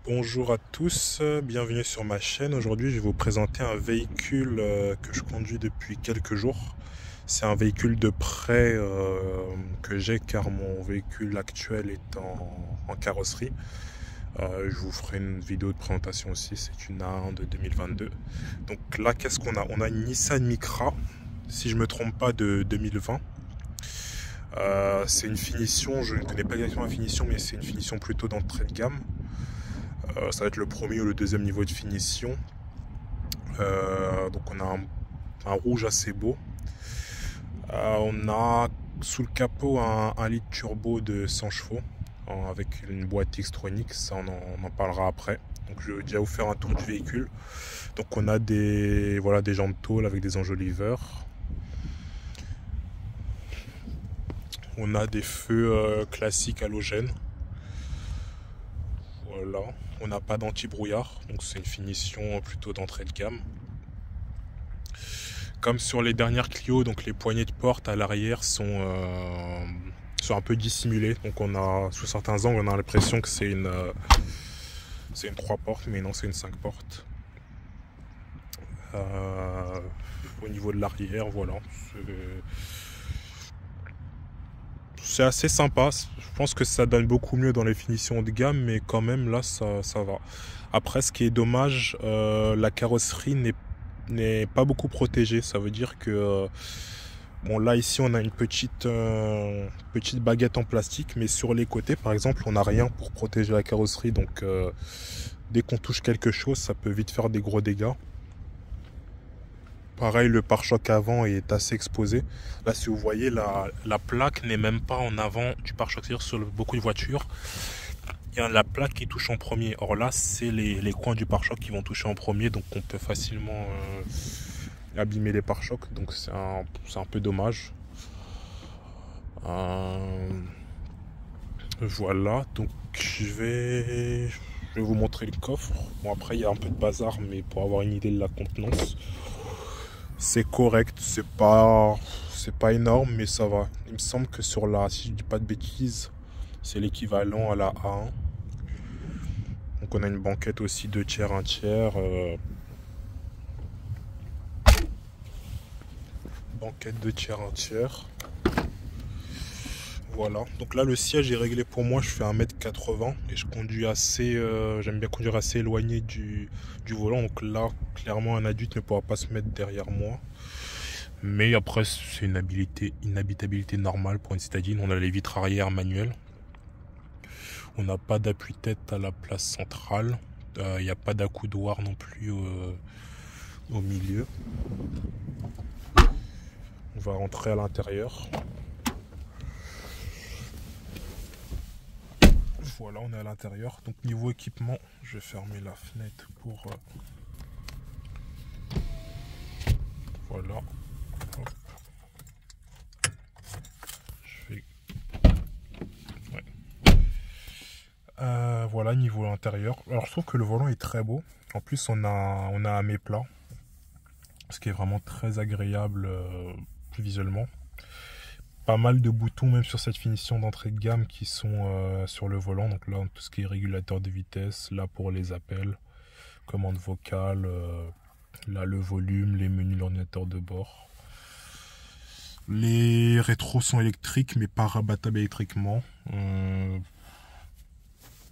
Bonjour à tous, bienvenue sur ma chaîne. Aujourd'hui, je vais vous présenter un véhicule que je conduis depuis quelques jours. C'est un véhicule de prêt que j'ai car mon véhicule actuel est en carrosserie. Je vous ferai une vidéo de présentation aussi, c'est une A1 de 2022. Donc là, qu'est-ce qu'on a? On a une Nissan Micra, si je ne me trompe pas, de 2020. C'est une finition, je ne connais pas exactement la finition, mais c'est une finition plutôt d'entrée de gamme. Ça va être le premier ou le deuxième niveau de finition. Donc on a un rouge assez beau. On a sous le capot un litre turbo de 100 chevaux avec une boîte Xtronic, ça on en parlera après. Donc je vais déjà vous faire un tour du véhicule. Donc on a des jantes tôle avec des enjoliveurs. On a des feux classiques halogènes. Voilà. On n'a pas d'anti-brouillard, donc c'est une finition plutôt d'entrée de gamme. Comme sur les dernières Clio, donc les poignées de porte à l'arrière sont un peu dissimulées. Donc on a, sous certains angles, on a l'impression que c'est une 3 portes, mais non, c'est une 5 portes. Au niveau de l'arrière, voilà. C'est assez sympa. Je pense que ça donne beaucoup mieux dans les finitions de gamme, mais quand même là ça va. Après, ce qui est dommage, la carrosserie n'est pas beaucoup protégée. Ça veut dire que bon, là ici on a une petite baguette en plastique, mais sur les côtés par exemple on n'a rien pour protéger la carrosserie. Donc dès qu'on touche quelque chose, ça peut vite faire des gros dégâts. Pareil, le pare-choc avant est assez exposé. Là, si vous voyez, la plaque n'est même pas en avant du pare-choc. C'est-à-dire sur beaucoup de voitures, il y a la plaque qui touche en premier. Or là, c'est les coins du pare-choc qui vont toucher en premier. Donc on peut facilement abîmer les pare-chocs. Donc c'est un peu dommage. Voilà, donc je vais vous montrer le coffre. Bon, après, il y a un peu de bazar, mais pour avoir une idée de la contenance, c'est correct, c'est pas énorme, mais ça va. Il me semble que sur la, si je dis pas de bêtises, c'est l'équivalent à la A1. Donc on a une banquette aussi 2 tiers, 1 tiers. Banquette 2 tiers, 1 tiers. Voilà. Donc là le siège est réglé pour moi, je fais 1m80 et je conduis assez, j'aime bien conduire assez éloigné du volant. Donc là, clairement un adulte ne pourra pas se mettre derrière moi. Mais après, c'est une habitabilité normale pour une citadine. On a les vitres arrière manuelles. On n'a pas d'appui-tête à la place centrale. Il n'y a pas d'accoudoir non plus au milieu. On va rentrer à l'intérieur. Voilà, on est à l'intérieur. Donc niveau équipement, je vais fermer la fenêtre pour... Voilà. Hop. Voilà, niveau intérieur. Alors je trouve que le volant est très beau. En plus on a un mets plat, ce qui est vraiment très agréable visuellement. Pas mal de boutons même sur cette finition d'entrée de gamme qui sont sur le volant. Donc là, tout ce qui est régulateur de vitesse, là pour les appels, commande vocale, là le volume, les menus, l'ordinateur de bord. Les rétros sont électriques mais pas rabattables électriquement.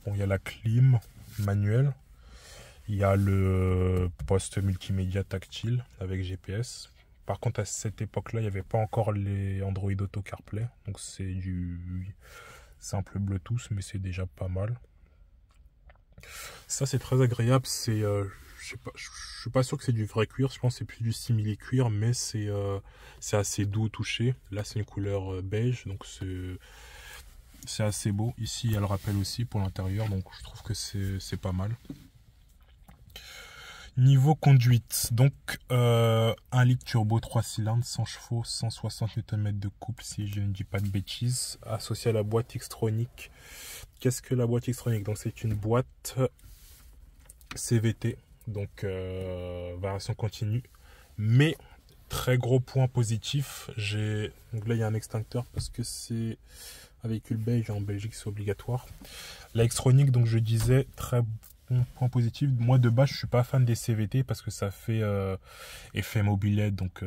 Bon, il y a la clim manuelle. Il y a le poste multimédia tactile avec GPS. Par contre, à cette époque-là, il n'y avait pas encore les Android Auto CarPlay. Donc c'est du simple Bluetooth, mais c'est déjà pas mal. Ça, c'est très agréable. C'est, je suis pas sûr que c'est du vrai cuir. Je pense que c'est plus du simili-cuir, mais c'est assez doux au toucher. Là, c'est une couleur beige, donc c'est assez beau. Ici, il y a le rappel aussi pour l'intérieur, donc je trouve que c'est pas mal. Niveau conduite, donc 1 litre turbo 3 cylindres, 100 chevaux, 160 Nm de couple, si je ne dis pas de bêtises, associé à la boîte Xtronic. Qu'est-ce que la boîte Xtronic? Donc c'est une boîte CVT, donc variation continue, mais très gros point positif, donc là il y a un extincteur parce que c'est un véhicule belge, en Belgique c'est obligatoire. La Xtronic, donc je disais, très point positif, moi de base je suis pas fan des CVT parce que ça fait effet mobilette, donc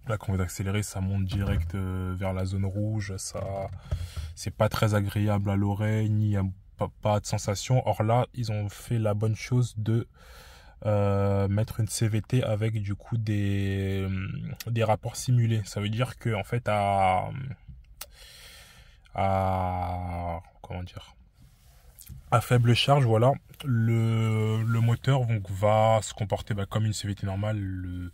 là quand vous accélérez ça monte direct vers la zone rouge, ça c'est pas très agréable à l'oreille, ni il y a pas de sensation. Or là ils ont fait la bonne chose de mettre une CVT avec du coup des rapports simulés. Ça veut dire que en fait comment dire, à faible charge, voilà, le moteur donc va se comporter comme une CVT normale.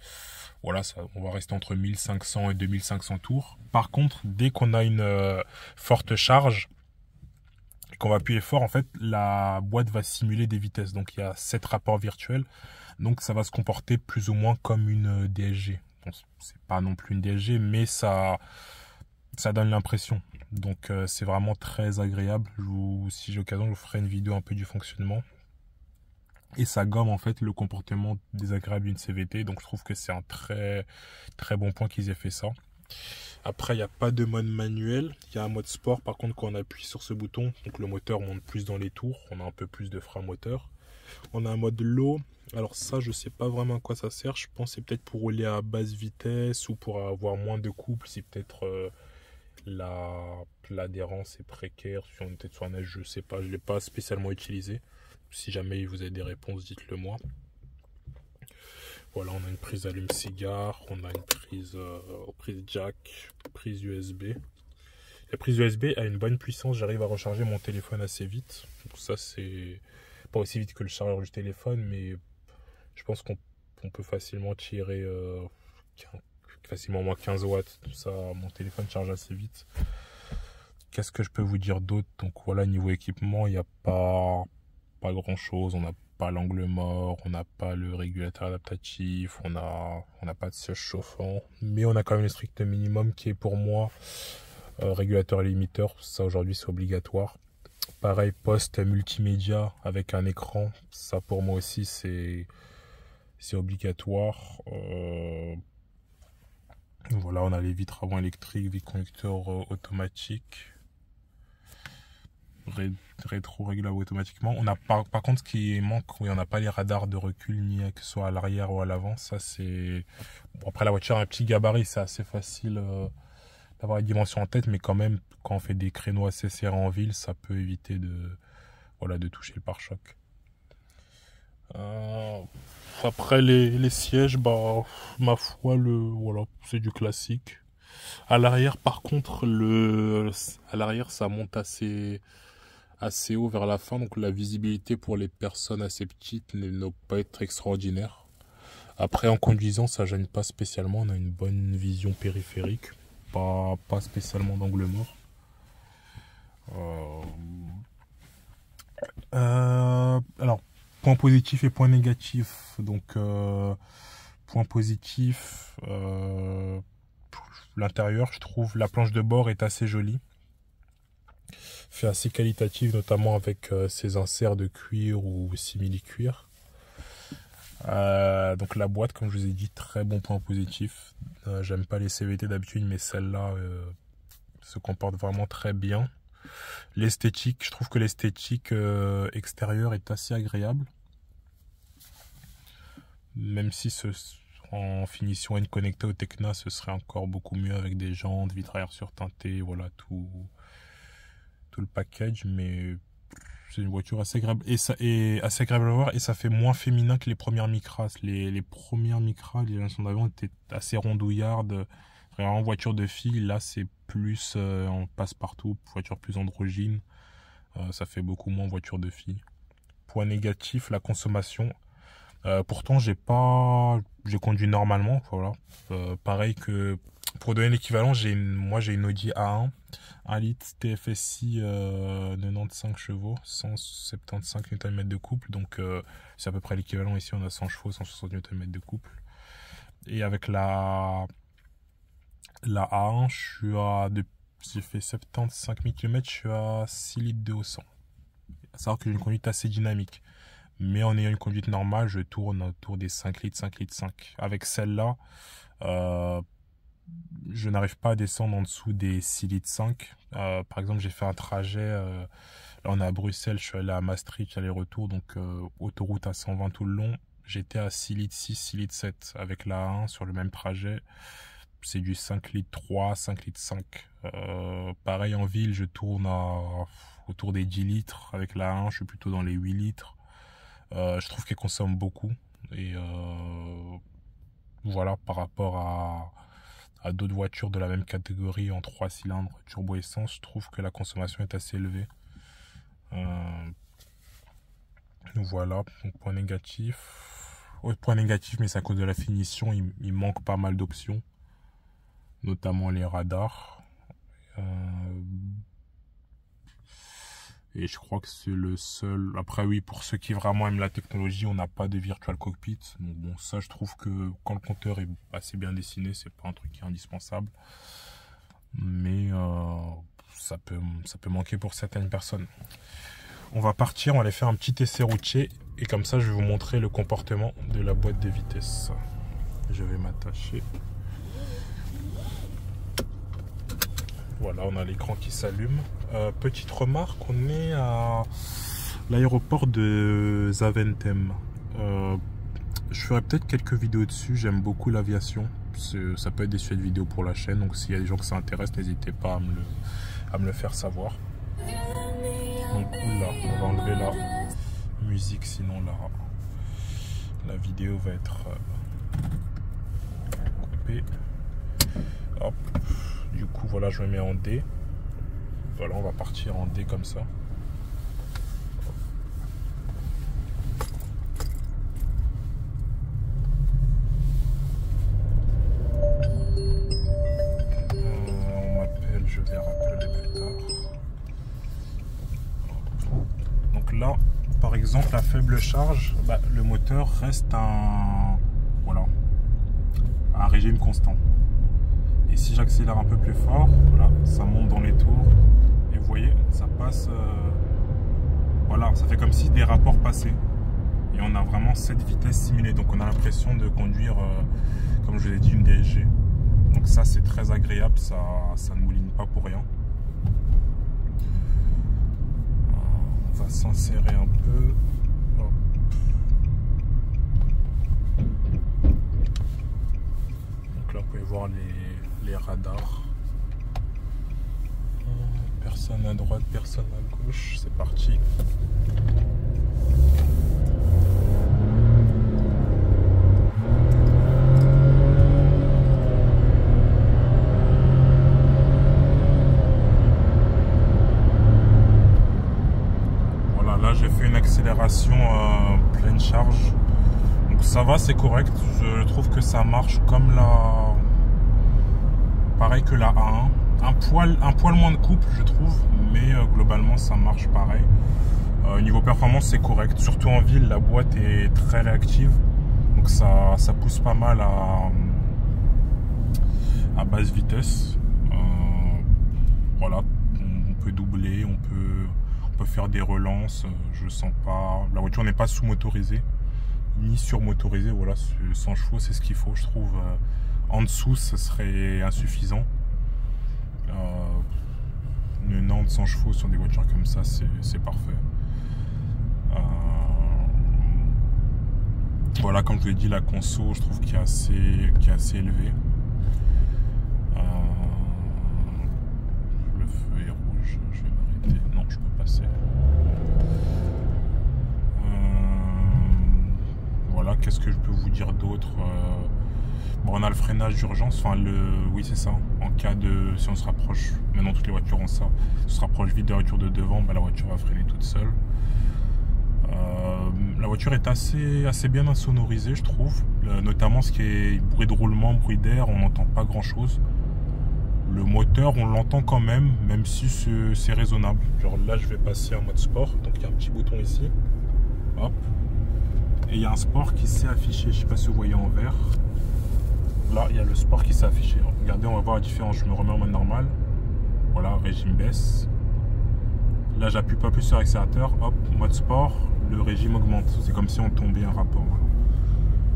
Voilà, on va rester entre 1500 et 2500 tours. Par contre, dès qu'on a une forte charge et qu'on va appuyer fort, en fait, la boîte va simuler des vitesses. Donc, il y a 7 rapports virtuels. Donc, ça va se comporter plus ou moins comme une DSG. Bon, c'est pas non plus une DSG, mais ça donne l'impression. Donc, c'est vraiment très agréable. Si j'ai l'occasion, je vous ferai une vidéo un peu du fonctionnement. Et ça gomme en fait le comportement désagréable d'une CVT. Donc je trouve que c'est un très très bon point qu'ils aient fait ça. Après il n'y a pas de mode manuel, il y a un mode sport. Par contre quand on appuie sur ce bouton, donc le moteur monte plus dans les tours, on a un peu plus de frein moteur. On a un mode low, alors ça je sais pas vraiment à quoi ça sert. Je pense que c'est peut-être pour rouler à basse vitesse ou pour avoir moins de couple. Si peut-être l'adhérence est précaire, si on était sur un neige, je sais pas, je l'ai pas spécialement utilisé. Si jamais vous avez des réponses, dites-le moi. Voilà, on a une prise allume-cigare, on a une prise prise jack, prise USB. La prise USB a une bonne puissance, j'arrive à recharger mon téléphone assez vite. Donc ça c'est pas aussi vite que le chargeur du téléphone, mais je pense qu'on peut facilement tirer facilement moins 15 watts. Tout ça, mon téléphone charge assez vite. Qu'est-ce que je peux vous dire d'autre? Donc voilà, niveau équipement, il n'y a pas grand chose. On n'a pas l'angle mort, on n'a pas le régulateur adaptatif, on n'a pas de siège chauffant, mais on a quand même le strict minimum qui est pour moi régulateur et limiteur. Ça aujourd'hui c'est obligatoire. Pareil, poste multimédia avec un écran, ça pour moi aussi c'est obligatoire. Voilà, on a les vitres avant électriques, vitres conducteurs automatiques, rétro réglable automatiquement. On a par contre ce qui manque, oui, on n'a pas les radars de recul ni que ce soit à l'arrière ou à l'avant. Ça c'est bon, après la voiture a un petit gabarit, c'est assez facile d'avoir les dimensions en tête, mais quand même quand on fait des créneaux assez serrés en ville, ça peut éviter de toucher le pare-choc. Après les sièges, ma foi voilà, c'est du classique. À l'arrière par contre à l'arrière ça monte assez haut vers la fin, donc la visibilité pour les personnes assez petites ne doit pas être extraordinaire. Après en conduisant ça gêne pas spécialement, on a une bonne vision périphérique, pas spécialement d'angle mort. Alors point positif et point négatif. Donc point positif, l'intérieur, je trouve la planche de bord est assez jolie, fait assez qualitative, notamment avec ses inserts de cuir ou simili-cuir. Donc la boîte, comme je vous ai dit, très bon point positif. J'aime pas les CVT d'habitude, mais celle-là se comporte vraiment très bien. L'esthétique, je trouve que l'esthétique extérieure est assez agréable. Même si en finition N connectée au Tecna, ce serait encore beaucoup mieux avec des jantes, vitres arrière surteintées, voilà tout le package. Mais c'est une voiture assez agréable et assez agréable à voir, et ça fait moins féminin que les premières Micras. Les premières Micras, les versions d'avant étaient assez rondouillardes, vraiment voiture de fille. Là c'est plus on passe partout, voiture plus androgyne, ça fait beaucoup moins voiture de fille. Point négatif, la consommation. Pourtant j'ai conduit normalement, voilà. Pareil que pour donner l'équivalent, moi j'ai une Audi A1 1 litre TFSI 95 chevaux, 175 Nm de couple, donc c'est à peu près l'équivalent. Ici on a 100 chevaux, 160 Nm de couple. Et avec la A1, j'ai fait 75 000 km, je suis à 6 litres de au 100. À savoir que j'ai une conduite assez dynamique. Mais en ayant une conduite normale, je tourne autour des 5 litres, 5 litres 5. Avec celle-là, je n'arrive pas à descendre en dessous des 6 litres 5. Par exemple, j'ai fait un trajet Là, on est à Bruxelles, je suis allé à Maastricht, aller-retour, donc autoroute à 120 tout le long. J'étais à 6 litres 6, 6 litres 7 avec la A1 sur le même trajet. C'est du 5 litres 3, 5 litres 5. Pareil en ville, je tourne autour des 10 litres. Avec la A1, je suis plutôt dans les 8 litres. Je trouve qu'elle consomme beaucoup. Et voilà, par rapport à d'autres voitures de la même catégorie en 3 cylindres turbo essence, je trouve que la consommation est assez élevée. Voilà, donc point négatif. Autre point négatif, mais c'est à cause de la finition, il manque pas mal d'options, notamment les radars. Et je crois que c'est le seul. Après oui, pour ceux qui vraiment aiment la technologie, on n'a pas de virtual cockpit. Donc bon, ça je trouve que quand le compteur est assez bien dessiné, c'est pas un truc qui est indispensable. Mais ça peut manquer pour certaines personnes. On va partir, on va aller faire un petit essai routier. Et comme ça, je vais vous montrer le comportement de la boîte de vitesse. Je vais m'attacher. Voilà, on a l'écran qui s'allume. Petite remarque, on est à l'aéroport de Zaventem. Je ferai peut-être quelques vidéos dessus, j'aime beaucoup l'aviation. Ça peut être des sujets de vidéos pour la chaîne, donc s'il y a des gens que ça intéresse, n'hésitez pas à me le faire savoir. Donc là, on va enlever la musique, sinon la vidéo va être coupée. Hop. Du coup, voilà, je me mets en D. Voilà, on va partir en D comme ça. On m'appelle, je vais rappeler plus tard. Donc là, par exemple, à faible charge, le moteur reste un régime constant. Et si j'accélère un peu plus fort, voilà, ça monte dans les tours. Et vous voyez, ça passe. Voilà, ça fait comme si des rapports passaient. Et on a vraiment cette vitesse simulée. Donc on a l'impression de conduire, comme je vous ai dit, une DSG. Donc ça, c'est très agréable. Ça ne mouline pas pour rien. On va s'insérer un peu. Hop. Donc là, vous pouvez voir les radars. Personne à droite, personne à gauche. C'est parti. Voilà, là j'ai fait une accélération pleine charge. Donc ça va, c'est correct. Je trouve que ça marche comme pareil que la A1. Un poil moins de couple, je trouve, mais globalement ça marche pareil. Niveau performance, c'est correct. Surtout en ville, la boîte est très réactive, donc ça pousse pas mal à basse vitesse. Voilà, on peut doubler, on peut faire des relances. Je sens pas, la voiture n'est pas sous-motorisée ni sur-motorisée. Voilà, 100 chevaux, c'est ce qu'il faut, je trouve. En dessous, ce serait insuffisant. Une Nantes 100 chevaux sur des voitures comme ça, c'est parfait. Voilà, comme je vous l'ai dit, la conso, je trouve qu'il est assez élevée. Le feu est rouge, je vais m'arrêter. Non, je peux passer. Voilà, qu'est-ce que je peux vous dire d'autre? Bon, on a le freinage d'urgence, oui c'est ça, en cas de, si on se rapproche, maintenant toutes les voitures ont ça, si on se rapproche vite de la voiture de devant, la voiture va freiner toute seule. La voiture est assez bien insonorisée, je trouve, notamment ce qui est bruit de roulement, bruit d'air, on n'entend pas grand chose. Le moteur, on l'entend quand même si c'est raisonnable. Genre là je vais passer en mode sport, donc il y a un petit bouton ici, hop, et il y a un sport qui s'est affiché, je sais pas si vous voyez en vert. Là, il y a le sport qui s'est affiché. Regardez, on va voir la différence. Je me remets en mode normal. Voilà, régime baisse. Là, j'appuie pas plus sur l'accélérateur. Hop, mode sport, le régime augmente. C'est comme si on tombait un rapport. Voilà.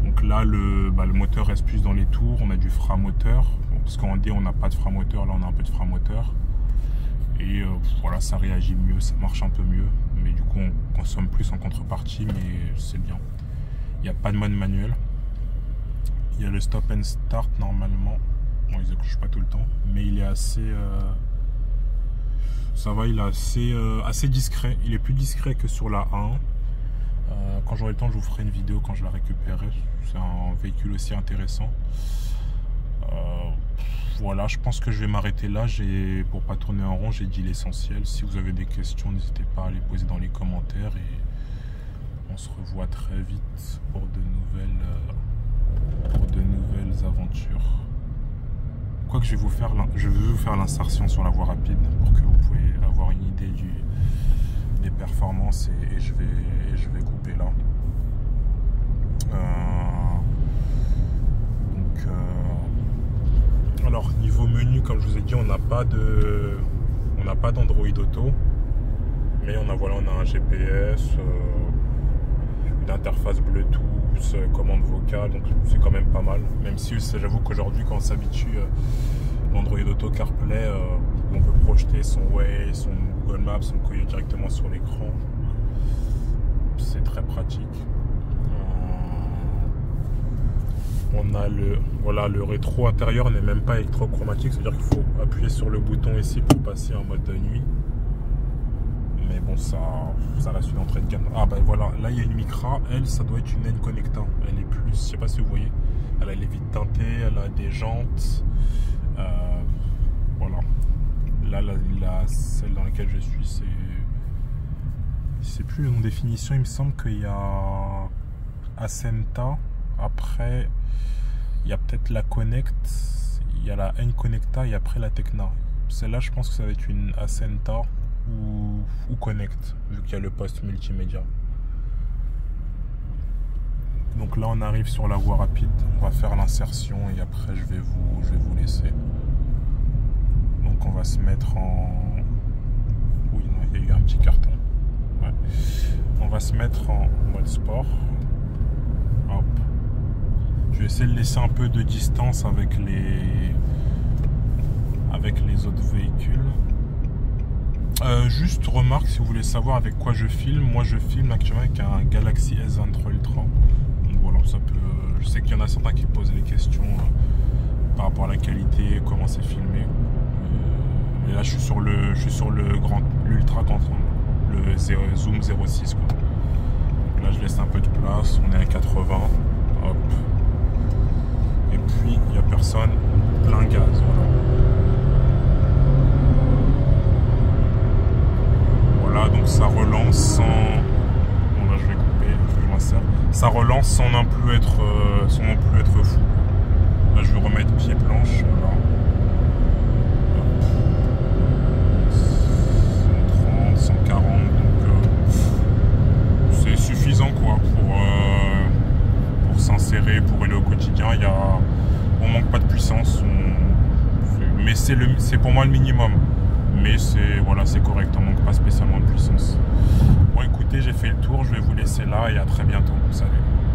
Donc là, le moteur reste plus dans les tours. On a du frein moteur. Parce qu'en D, on n'a pas de frein moteur. Là, on a un peu de frein moteur. Et voilà, ça réagit mieux, ça marche un peu mieux. Mais du coup, on consomme plus en contrepartie, mais c'est bien. Il n'y a pas de mode manuel. Il y a le stop and start normalement. Bon, ils accrochent pas tout le temps, mais il est assez... ça va, il est assez discret. Il est plus discret que sur la 1. Quand j'aurai le temps, je vous ferai une vidéo quand je la récupérerai. C'est un véhicule aussi intéressant. Voilà, je pense que je vais m'arrêter là. Pour pas tourner en rond, j'ai dit l'essentiel. Si vous avez des questions, n'hésitez pas à les poser dans les commentaires. Et on se revoit très vite pour de nouvelles aventures. Quoique je vais vous faire l'insertion sur la voie rapide pour que vous puissiez avoir une idée des performances et je vais couper là. Alors niveau menu, comme je vous ai dit, on n'a pas d'Android Auto, mais on a un GPS, une interface Bluetooth, commande vocale, donc c'est quand même pas mal. Même si j'avoue qu'aujourd'hui, quand on s'habitue l'Android Auto CarPlay, on peut projeter son Waze, son Google Maps, son Coyote directement sur l'écran. C'est très pratique. On a le rétro intérieur n'est même pas électrochromatique, c'est-à-dire qu'il faut appuyer sur le bouton ici pour passer en mode de nuit. Mais bon, ça reste une entrée de gamme. Ah bah voilà, là il y a une Micra, elle ça doit être une N-Connecta. Elle est plus, je sais pas si vous voyez, elle est vite teintée, elle a des jantes. Voilà. Là, celle dans laquelle je suis, c'est plus le nom de définition, il me semble qu'il y a Ascenta. Après, il y a peut-être la Connect, il y a la N-Connecta et après la Tecna. Celle-là, je pense que ça va être une Ascenta ou Connect, vu qu'il y a le poste multimédia. Donc là, on arrive sur la voie rapide. On va faire l'insertion et après, je vais vous laisser. Donc, on va se mettre en... Oui, non, il y a eu un petit carton. Ouais. On va se mettre en mode sport. Hop. Je vais essayer de laisser un peu de distance avec les autres véhicules. Juste remarque, si vous voulez savoir avec quoi je filme, moi je filme actuellement avec un Galaxy S23 Ultra. Donc voilà, ça peut. Je sais qu'il y en a certains qui posent les questions par rapport à la qualité, comment c'est filmé. Et là je suis sur l'Ultra grand, le Zoom 06 quoi. Donc là je laisse un peu de place, on est à 80. Hop. Et puis il n'y a personne, plein gaz. Voilà. Voilà, donc ça relance sans... Bon là je vais couper, je m'insère. Ça relance sans non plus être fou. Là je vais remettre pied planche. Voilà. 130, 140, donc c'est suffisant quoi pour s'insérer, pour aller au quotidien. On manque pas de puissance, mais c'est pour moi le minimum. Mais c'est correct, on manque pas spécialement de puissance. Bon écoutez, j'ai fait le tour, je vais vous laisser là et à très bientôt. Salut.